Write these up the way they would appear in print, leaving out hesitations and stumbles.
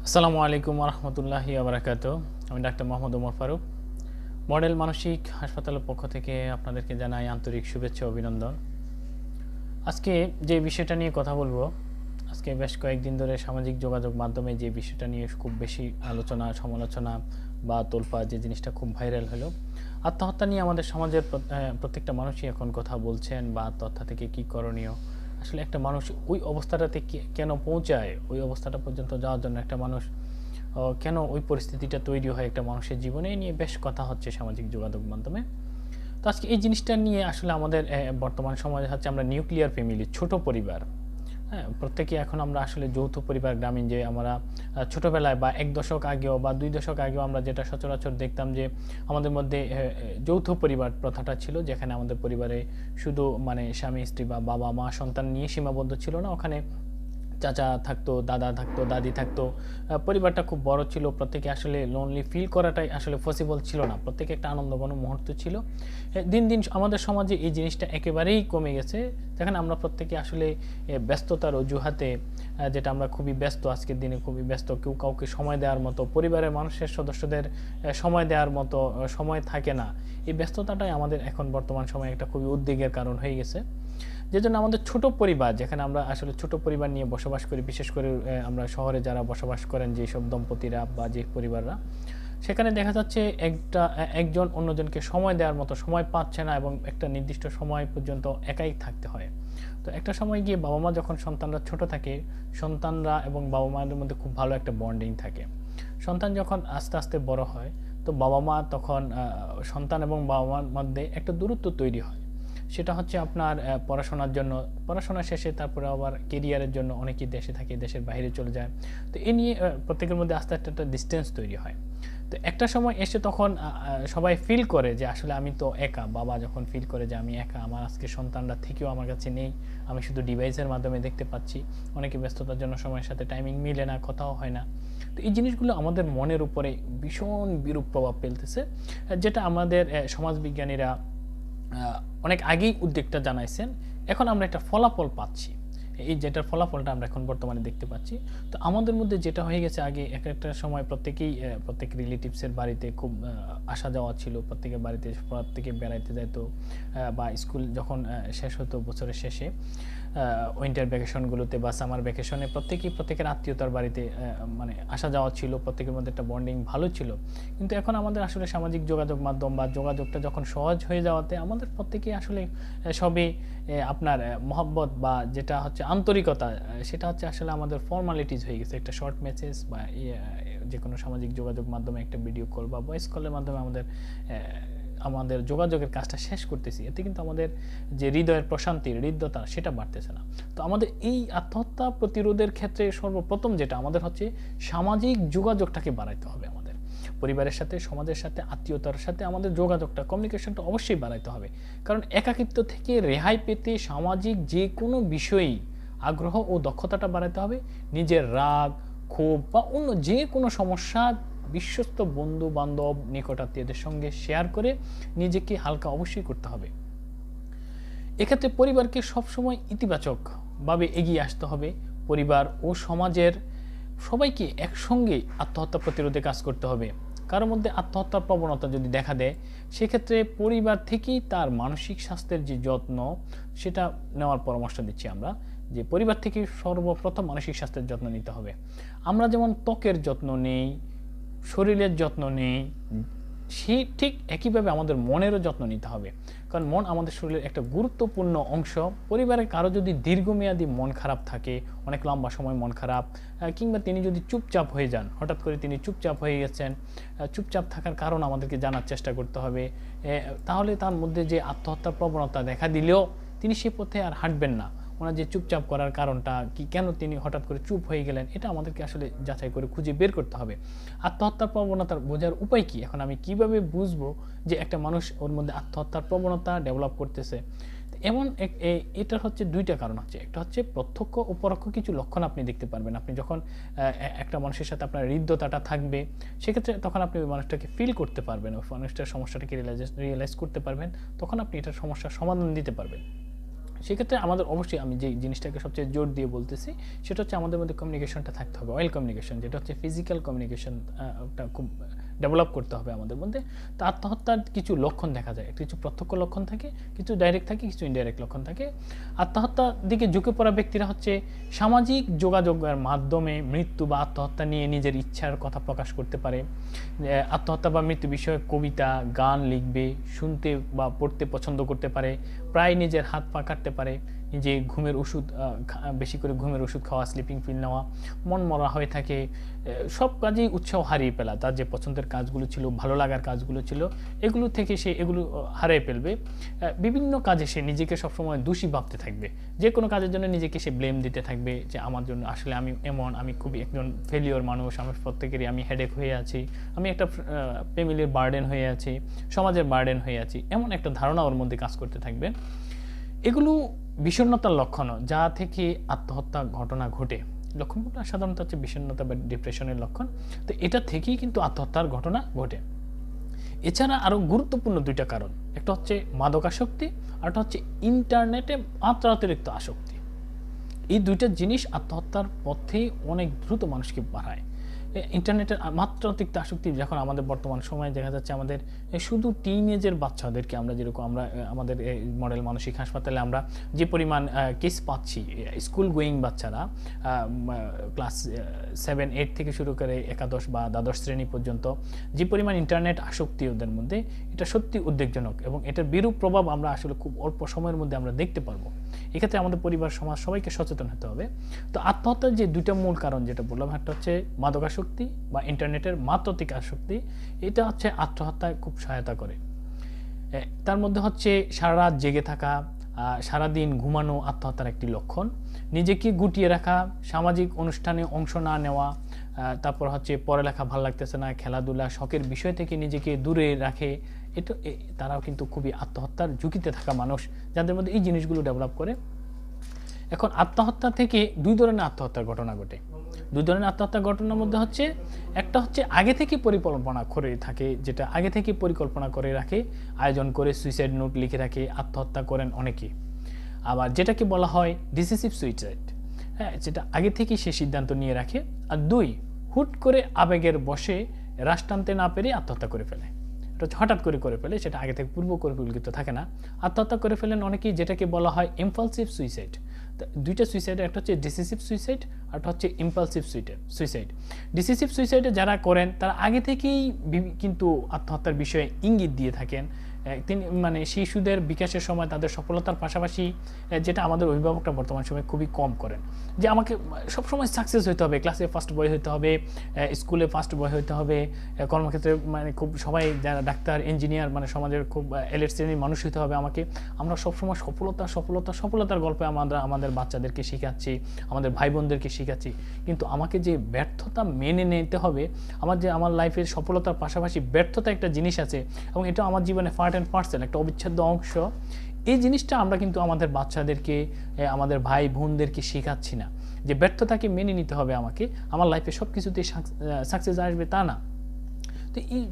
আসসালামু আলাইকুম রহমতুল্লাহি আবরাকাত। আমি ডাক্তার মোহাম্মদ ওমর ফারুক, মডেল মানসিক হাসপাতালের পক্ষ থেকে আপনাদেরকে জানাই আন্তরিক শুভেচ্ছা ও অভিনন্দন। আজকে যে বিষয়টা নিয়ে কথা বলবো, আজকে বেশ কয়েকদিন ধরে সামাজিক যোগাযোগ মাধ্যমে যে বিষয়টা নিয়ে খুব বেশি আলোচনা সমালোচনা বা তোলপা, যে জিনিসটা খুব ভাইরাল হলো, আত্মহত্যা নিয়ে আমাদের সমাজের প্রত্যেকটা মানুষই এখন কথা বলছেন বা আত্মহত্যা থেকে কী করণীয়। আসলে একটা মানুষ ওই অবস্থাটাতে কেন পৌঁছায়, ওই অবস্থাটা পর্যন্ত যাওয়ার জন্য একটা মানুষ কেন ওই পরিস্থিতিটা তৈরি হয় একটা মানুষের জীবনে, নিয়ে বেশ কথা হচ্ছে সামাজিক যোগাযোগ মাধ্যমে। তো আজকে এই জিনিসটা নিয়ে আসলে আমাদের বর্তমান সমাজে হচ্ছে আমরা নিউক্লিয়ার ফ্যামিলি, ছোট পরিবার। হ্যাঁ, প্রত্যেকে এখন আমরা আসলে যৌথ পরিবার, গ্রামীণ, যে আমরা ছোটোবেলায় বা এক দশক আগেও বা 2 দশক আগেও আমরা যেটা সচরাচর দেখতাম যে আমাদের মধ্যে যৌথ পরিবার প্রথাটা ছিল, যেখানে আমাদের পরিবারে শুধু মানে স্বামী স্ত্রী বা বাবা মা সন্তান নিয়ে সীমাবদ্ধ ছিল না। ওখানে চাচা থাকতো, দাদা থাকতো, দাদি থাকতো। পরিবারটা খুব বড় ছিল। প্রত্যেকে আসলে লোনলি ফিল করাটাই আসলে পসিবল ছিল না। প্রত্যেকে একটা আনন্দঘন মুহূর্ত ছিল। দিন দিন আমাদের সমাজে এই জিনিসটা একেবারেই কমে গেছে, যেখানে আমরা প্রত্যেকে আসলে ব্যস্ততার অজুহাতে, যেটা আমরা খুবই ব্যস্ত, আজকের দিনে খুবই ব্যস্ত, কেউ কাউকে সময় দেওয়ার মতো, পরিবারের মানুষের সদস্যদের সময় দেওয়ার মতো সময় থাকে না। এই ব্যস্ততাটাই আমাদের এখন বর্তমান সময়ে একটা খুবই উদ্বেগের কারণ হয়ে গেছে। যে জন্য আমাদের ছোট পরিবার, যেখানে আমরা আসলে ছোট পরিবার নিয়ে বসবাস করি, বিশেষ করে আমরা শহরে যারা বসবাস করেন, যেসব দম্পতিরা বা যে পরিবাররা, সেখানে দেখা যাচ্ছে একজন অন্যজনকে সময় দেওয়ার মতো সময় পাচ্ছে না, এবং একটা নির্দিষ্ট সময় পর্যন্ত একাই থাকতে হয়। তো একটা সময় গিয়ে বাবা মা যখন সন্তানরা ছোট থাকে, সন্তানরা এবং বাবা মায়ের মধ্যে খুব ভালো একটা বন্ডিং থাকে। সন্তান যখন আস্তে আস্তে বড় হয়, তো বাবা মা তখন সন্তান এবং বাবা মার মধ্যে একটা দূরত্ব তৈরি হয়। সেটা হচ্ছে আপনার পড়াশোনার জন্য, পড়াশোনা শেষে তারপরে আবার কেরিয়ারের জন্য অনেকেই দেশে থাকে, দেশের বাইরে চলে যায়। তো এ নিয়ে প্রত্যেকের মধ্যে আস্তে আস্তে একটা ডিস্টেন্স তৈরি হয়। তো একটা সময় এসে তখন সবাই ফিল করে যে আসলে আমি তো একা। বাবা যখন ফিল করে যে আমি একা, আমার আজকে সন্তানরা থেকেও আমার কাছে নেই, আমি শুধু ডিভাইসের মাধ্যমে দেখতে পাচ্ছি, অনেকে ব্যস্ততার জন্য সময়ের সাথে টাইমিং মিলে না, কথাও হয় না। তো এই জিনিসগুলো আমাদের মনের উপরে ভীষণ বিরূপ প্রভাব ফেলতেছে, যেটা আমাদের সমাজবিজ্ঞানীরা অনেক আগেই উদ্বেগটা জানাইছেন। এখন আমরা একটা ফলাফল পাচ্ছি, এই যেটার ফলাফলটা আমরা এখন বর্তমানে দেখতে পাচ্ছি। তো আমাদের মধ্যে যেটা হয়ে গেছে, আগে একটা সময় প্রত্যেক রিলেটিভসের বাড়িতে খুব আসা যাওয়া ছিল, প্রত্যেকের বাড়িতে প্রত্যেকে বেড়াইতে যেত, বা স্কুল যখন শেষ হতো বছরের শেষে, উইন্টার ভ্যাকেশনগুলোতে বা সামার ভ্যাকেশনে প্রত্যেকের আত্মীয়তার বাড়িতে মানে আসা যাওয়া ছিল, প্রত্যেকের মধ্যে একটা বন্ডিং ভালো ছিল। কিন্তু এখন আমাদের আসলে সামাজিক যোগাযোগ মাধ্যম বা যোগাযোগটা যখন সহজ হয়ে যাওয়াতে আমাদের প্রত্যেকেই আসলে সবই আপনার মহব্বত বা যেটা হচ্ছে আন্তরিকতা, সেটা হচ্ছে আসলে আমাদের ফর্মালিটিস হয়ে গেছে। একটা শর্ট মেসেজ বা যে কোনো সামাজিক যোগাযোগ মাধ্যমে একটা ভিডিও কল বা ভয়েস কলের মাধ্যমে আমাদের যোগাযোগের কাজটা শেষ করতেছি। এতে কিন্তু আমাদের যে হৃদয়ের প্রশান্তি, হৃদ্যতা, সেটা বাড়তেছে না। তো আমাদের এই আত্মহত্যা প্রতিরোধের ক্ষেত্রে সর্বপ্রথম যেটা আমাদের হচ্ছে, সামাজিক যোগাযোগটাকে বাড়াইতে হবে। আমাদের পরিবারের সাথে, সমাজের সাথে, আত্মীয়তার সাথে আমাদের যোগাযোগটা, কমিউনিকেশনটা অবশ্যই বাড়াইতে হবে। কারণ একাকিত্ব থেকে রেহাই পেতে সামাজিক যে কোনো বিষয়েই আগ্রহ ও দক্ষতাটা বাড়াইতে হবে। নিজের রাগ, ক্ষোভ বা অন্য যে কোনো সমস্যা বিশ্বস্ত বন্ধু বান্ধব, নিকটাত্মীয়দের সঙ্গে শেয়ার করে নিজেকে হালকা অবশ্যই করতে হবে। এক্ষেত্রে পরিবারকে সবসময় ইতিবাচকভাবে এগিয়ে আসতে হবে। পরিবার ও সমাজের সবাইকে একসঙ্গে আত্মহত্যা প্রতিরোধে কাজ করতে হবে। কারোর মধ্যে আত্মহত্যার প্রবণতা যদি দেখা দেয়, সেক্ষেত্রে পরিবার থেকেই তার মানসিক স্বাস্থ্যের যে যত্ন, সেটা নেওয়ার পরামর্শ দিচ্ছি আমরা। যে পরিবার থেকে সর্বপ্রথম মানসিক স্বাস্থ্যের যত্ন নিতে হবে। আমরা যেমন ত্বকের যত্ন নেই, শরীরের যত্ন নেই, সেই ঠিক একইভাবে আমাদের মনেরও যত্ন নিতে হবে। কারণ মন আমাদের শরীরের একটা গুরুত্বপূর্ণ অংশ। পরিবারে কারো যদি দীর্ঘমেয়াদী মন খারাপ থাকে, অনেক লম্বা সময় মন খারাপ, কিংবা তিনি যদি চুপচাপ হয়ে যান, হঠাৎ করে তিনি চুপচাপ হয়ে গেছেন, চুপচাপ থাকার কারণ আমাদেরকে জানার চেষ্টা করতে হবে। তাহলে তার মধ্যে যে আত্মহত্যার প্রবণতা দেখা দিলেও তিনি সে পথে আর হাঁটবেন না। ওনার যে চুপচাপ করার কারণটা কি, কেন তিনি হঠাৎ করে চুপ হয়ে গেলেন, এটা আমাদেরকে আসলে যাচাই করে খুঁজে বের করতে হবে। আত্মহত্যার প্রবণতার বোঝার উপায় কি? এখন আমি কিভাবে বুঝবো যে একটা মানুষ ওর মধ্যে আত্মহত্যার প্রবণতা ডেভেলপ করতেছে? এমন এটার হচ্ছে দুইটা কারণ হচ্ছে। একটা হচ্ছে প্রত্যক্ষ ও পরোক্ষ কিছু লক্ষণ আপনি দেখতে পারবেন। আপনি যখন একটা মানুষের সাথে আপনার হৃদ্যতাটা থাকবে, সেক্ষেত্রে তখন আপনি ওই মানুষটাকে ফিল করতে পারবেন, ওই মানুষটার সমস্যাটাকে রিয়েলাইজ করতে পারবেন, তখন আপনি এটার সমস্যার সমাধান দিতে পারবেন। সেক্ষেত্রে আমাদের অবশ্যই আমি যে জিনিসটাকে সবচেয়ে জোর দিয়ে বলতেছি সেটা হচ্ছে আমাদের মধ্যে কমিউনিকেশনটা থাকতে হবে, ওয়েল কমিউনিকেশন, যেটা হচ্ছে ফিজিক্যাল কমিউনিকেশনটা খুব ডেভেলপ করতে হবে আমাদের মধ্যে। তো আত্মহত্যার কিছু লক্ষণ দেখা যায়, কিছু প্রত্যক্ষ লক্ষণ থাকে, কিছু ডাইরেক্ট থাকে, কিছু ইনডাইরেক্ট লক্ষণ থাকে। আত্মহত্যার দিকে ঝুঁকে পড়া ব্যক্তিরা হচ্ছে সামাজিক যোগাযোগের মাধ্যমে মৃত্যু বা আত্মহত্যা নিয়ে নিজের ইচ্ছার কথা প্রকাশ করতে পারে। আত্মহত্যা বা মৃত্যু বিষয়ক কবিতা, গান লিখবে, শুনতে বা পড়তে পছন্দ করতে পারে, প্রায় নিজের হাত পা কাটতে পারে, যে ঘুমের ওষুধ বেশি করে ঘুমের ওষুধ খাওয়া, স্লিপিং পিল নেওয়া, মন মরা হয়ে থাকে, সব কাজেই উৎসাহ হারিয়ে ফেলা, তার যে পছন্দের কাজগুলো ছিল, ভালো লাগার কাজগুলো ছিল, এগুলো থেকে সে এগুলো হারিয়ে ফেলবে। বিভিন্ন কাজে সে নিজেকে সবসময় দোষী ভাবতে থাকবে, যে কোনো কাজের জন্য নিজেকে সে ব্লেম দিতে থাকবে, যে আমার জন্য আসলে আমি এমন, আমি খুবই একজন ফেলিওর মানুষ, আমার প্রত্যেকেরই আমি হেডেক হয়ে আছি, আমি একটা ফ্যামিলির বার্ডেন হয়ে আছি, সমাজের বার্ডেন হয়ে আছি, এমন একটা ধারণা ওর মধ্যে কাজ করতে থাকবে। এগুলো বিষণ্ণতার লক্ষণও, যা থেকে আত্মহত্যা ঘটনা ঘটে। লক্ষণগুলো সাধারণত হচ্ছে বিষণ্ণতা বা ডিপ্রেশনের লক্ষণ। তো এটা থেকেই কিন্তু আত্মহত্যার ঘটনা ঘটে। এছাড়া আরও গুরুত্বপূর্ণ দুইটা কারণ, একটা হচ্ছে মাদকাসক্তি, আর একটা হচ্ছে ইন্টারনেটে মাত্রাতিরিক্ত আসক্তি। এই দুইটা জিনিস আত্মহত্যার পথে অনেক দ্রুত মানুষকে বাড়ায়। ইন্টারনেটের মাত্রাতিরিক্ত আসক্তি যখন আমাদের বর্তমান সময়ে দেখা যাচ্ছে, আমাদের শুধু টিনেজের বাচ্চাদেরকে আমরা যেরকম আমরা আমাদের মডেল মানসিক হাসপাতালে আমরা যে পরিমাণ কেস পাচ্ছি, স্কুল গোয়িং বাচ্চারা ক্লাস 7-8 থেকে শুরু করে একাদশ বা দ্বাদশ শ্রেণী পর্যন্ত যে পরিমাণ ইন্টারনেট আসক্তি ওদের মধ্যে, এটা সত্যি উদ্বেগজনক, এবং এটার বিরূপ প্রভাব আমরা আসলে খুব অল্প সময়ের মধ্যে আমরা দেখতে পারবো। এক্ষেত্রে আমাদের পরিবার, সমাজ সবাইকে সচেতন হতে হবে। তো আত্মহত্যার যে দুইটা মূল কারণ যেটা বললাম, একটা হচ্ছে মাদকাসক্তি বা ইন্টারনেটের মাত্রাতিরিক্ত আসক্তি, এটা হচ্ছে আত্মহত্যায় খুব সহায়তা করে। তার মধ্যে হচ্ছে সারা রাত জেগে থাকা, সারাদিন ঘুমানো আত্মহত্যার একটি লক্ষণ, নিজেকে গুটিয়ে রাখা, সামাজিক অনুষ্ঠানে অংশ না নেওয়া, তারপর হচ্ছে পড়ালেখা ভালো লাগতেছে না, খেলাধুলা, শখের বিষয় থেকে নিজেকে দূরে রাখে, এটা তারাও কিন্তু খুবই আত্মহত্যার ঝুঁকিতে থাকা মানুষ, যাদের মধ্যে এই জিনিসগুলো ডেভেলপ করে। এখন আত্মহত্যা থেকে দুই ধরনের আত্মহত্যার ঘটনা ঘটে। দুই ধরনের আত্মহত্যার ঘটনার মধ্যে হচ্ছে, একটা হচ্ছে আগে থেকে পরিকল্পনা করে থাকে, যেটা আগে থেকে পরিকল্পনা করে রাখে, আয়োজন করে সুইসাইড নোট লিখে রাখে, আত্মহত্যা করেন অনেকে। আবার যেটাকে বলা হয় ডিসিসিভ সুইসাইড, হ্যাঁ, যেটা আগে থেকেই সে সিদ্ধান্ত নিয়ে রাখে। আর দুই, হুট করে আবেগের বশে রাশ টানতে না পেরে আত্মহত্যা করে ফেলে, এটা হঠাৎ করে ফেলে, সেটা আগে থেকে পূর্ব পরিকল্পিত থাকে না, আত্মহত্যা করে ফেলেন অনেকেই, যেটাকে বলা হয় ইম্পালসিভ সুইসাইড। দুইটা সুইসাইড, একটা হচ্ছে ডিসিসিভ সুইসাইড, আর একটা হচ্ছে ইম্পালসিভ সুইসাইড। ডিসিসিভ সুইসাইডে যারা করেন তারা আগে থেকেই কিন্তু আত্মহত্যার বিষয়ে ইঙ্গিত দিয়ে থাকেন। তিনি মানে শিশুদের বিকাশের সময় তাদের সফলতার পাশাপাশি, যেটা আমাদের অভিভাবকরা বর্তমান সময়ে খুবই কম করেন, যে আমাকে সবসময় সাকসেস হতে হবে, ক্লাসে ফার্স্ট বয় হতে হবে, স্কুলে ফার্স্ট বয় হতে হবে, কর্মক্ষেত্রে মানে খুব সবাই যারা ডাক্তার, ইঞ্জিনিয়ার, মানে সমাজের খুব এলিট শ্রেণীর মানুষ হতে হবে আমাকে। আমরা সবসময় সফলতার গল্পে আমাদের বাচ্চাদেরকে শেখাচ্ছি, আমাদের ভাই বোনদেরকে শেখাচ্ছি, কিন্তু আমাকে যে ব্যর্থতা মেনে নিতে হবে, আমার লাইফের সফলতার পাশাপাশি ব্যর্থতা একটা জিনিস আছে, এবং এটা আমার জীবনে পার্ট অ্যান্ড পার্সেল, একটা অবিচ্ছেদ্য অংশ। এই জিনিসটা আমরা কিন্তু আমাদের বাচ্চাদেরকে, আমাদের ভাই বোনদেরকে শেখাচ্ছি না, যে ব্যর্থতাকে মেনে নিতে হবে আমাকে, আমার লাইফে সব কিছুতেই সাকসেস আসবে তা না। তো এই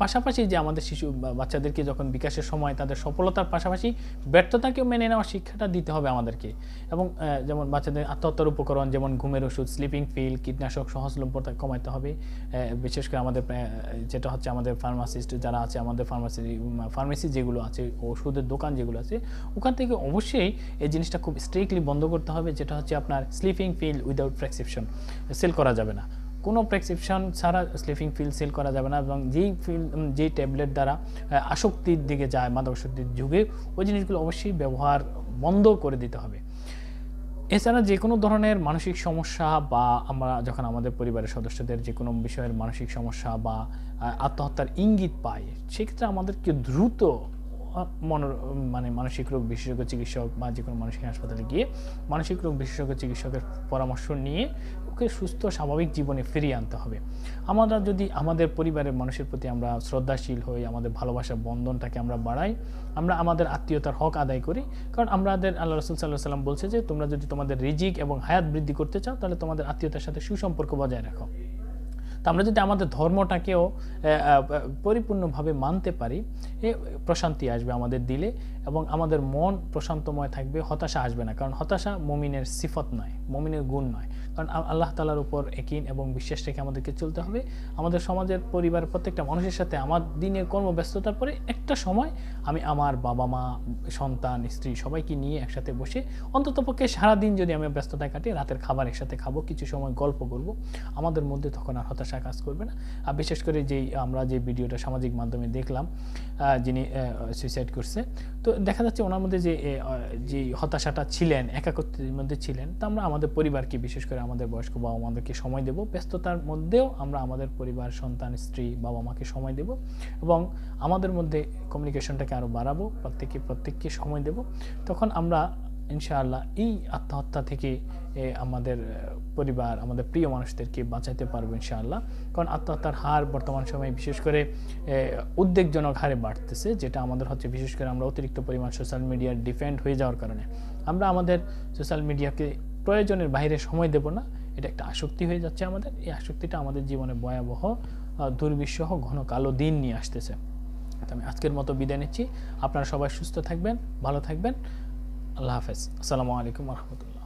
পাশাপাশি যে আমাদের শিশু বাচ্চাদেরকে যখন বিকাশের সময় তাদের সফলতার পাশাপাশি ব্যর্থতাকেও মেনে নেওয়ার শিক্ষাটা দিতে হবে আমাদেরকে। এবং যেমন বাচ্চাদের আত্মহত্যার উপকরণ, যেমন ঘুমের ওষুধ, স্লিপিং পিল, কীটনাশক সহজলভ্যতা কমাতে হবে। বিশেষ করে আমাদের যেটা হচ্ছে আমাদের ফার্মাসিস্ট যারা আছে, আমাদের ফার্মেসি যেগুলো আছে, ওষুধের দোকান যেগুলো আছে, ওখান থেকে অবশ্যই এই জিনিসটা খুব স্ট্রিক্টলি বন্ধ করতে হবে, যেটা হচ্ছে আপনার sleeping pill without prescription sale করা যাবে না, কোনো প্রেসক্রিপশন ছাড়া স্লিপিং পিল সেল করা যাবে না। এবং যেই ট্যাবলেট দ্বারা আসক্তির দিকে যায়, মাদকাসক্তির যুগে, ওই জিনিসগুলো অবশ্যই ব্যবহার বন্ধ করে দিতে হবে। এছাড়া যে কোনো ধরনের মানসিক সমস্যা, বা আমরা যখন আমাদের পরিবারের সদস্যদের যে কোনো বিষয়ের মানসিক সমস্যা বা আত্মহত্যার ইঙ্গিত পাই, সেক্ষেত্রে আমাদেরকে দ্রুত মানসিক রোগ বিশেষজ্ঞ চিকিৎসক বা যে কোনো মানসিক হাসপাতালে গিয়ে মানসিক রোগ বিশেষজ্ঞ চিকিৎসকের পরামর্শ নিয়ে ওকে সুস্থ স্বাভাবিক জীবনে ফিরিয়ে আনতে হবে। আমরা যদি আমাদের পরিবারের মানুষের প্রতি আমরা শ্রদ্ধাশীল হই, আমাদের ভালোবাসার বন্ধনটাকে আমরা বাড়াই, আমরা আমাদের আত্মীয়তার হক আদায় করি, কারণ আমাদের আল্লাহ রাসূল সাল্লাল্লাহু আলাইহি ওয়াসাল্লাম বলছে যে তোমরা যদি তোমাদের রিজিক এবং হায়াত বৃদ্ধি করতে চাও, তাহলে তোমাদের আত্মীয়তার সাথে সুসম্পর্ক বজায় রাখো। তো আমরা যদি আমাদের ধর্মটাকেও পরিপূর্ণভাবে মানতে পারি, প্রশান্তি আসবে আমাদের দিলে এবং আমাদের মন প্রশান্তময় থাকবে, হতাশা আসবে না। কারণ হতাশা মুমিনের সিফত নয়, মুমিনের গুণ নয়। কারণ আল্লাহ তাআলার উপর ইয়াকিন এবং বিশ্বাস রেখে আমাদেরকে চলতে হবে। আমাদের সমাজের পরিবারের প্রত্যেকটা মানুষের সাথে আমার দিনের কর্মব্যস্ততার পরে একটা সময় আমি আমার বাবা মা, সন্তান, স্ত্রী সবাইকে নিয়ে একসাথে বসে অন্ততপক্ষে সারাদিন যদি আমি ব্যস্ততায় কাটিয়ে রাতের খাবার একসাথে খাবো, কিছু সময় গল্প করব, আমাদের মধ্যে তখন আর হতাশা কাজ করবে না। আর বিশেষ করে আমরা যে ভিডিওটা সামাজিক মাধ্যমে দেখলাম, যিনি সুইসাইড করছে, তো দেখা যাচ্ছে ওনার মধ্যে যে হতাশাটা ছিলেন, একাকিত্বের মধ্যে ছিলেন, তা আমরা আমাদের পরিবারকে, বিশেষ করে আমাদের বয়স্ক বাবা মাদেরকে সময় দেব। ব্যস্ততার মধ্যেও আমরা আমাদের পরিবার, সন্তান, স্ত্রী, বাবা মাকে সময় দেব এবং আমাদের মধ্যে কমিউনিকেশনটাকে আরও বাড়াবো, প্রত্যেককে সময় দেব। তখন আমরা ইনশাআল্লাহ এই আত্মহত্যা থেকে আমাদের পরিবার, আমাদের প্রিয় মানুষদেরকে বাঁচাতে পারবো ইনশাআল্লাহ। কারণ আত্মহত্যার হার বর্তমান সময়ে বিশেষ করে উদ্বেগজনক হারে বাড়তেছে, যেটা আমাদের হচ্ছে বিশেষ করে আমরা অতিরিক্ত পরিমাণ সোশ্যাল মিডিয়ার ডিপেন্ড হয়ে যাওয়ার কারণে আমরা আমাদের সোশ্যাল মিডিয়াকে প্রয়োজনের বাইরে সময় দেব না। এটা একটা আসক্তি হয়ে যাচ্ছে আমাদের। এই আসক্তিটা আমাদের জীবনে ভয়াবহ দুর্বিষহ ঘন কালো দিন নিয়ে আসতেছে। আমি আজকের মতো বিদায় নিচ্ছি। আপনারা সবাই সুস্থ থাকবেন, ভালো থাকবেন। আল্লাহ হাফেজ। আসসালামু আলাইকুম ওয়া রাহমাতুল্লাহ।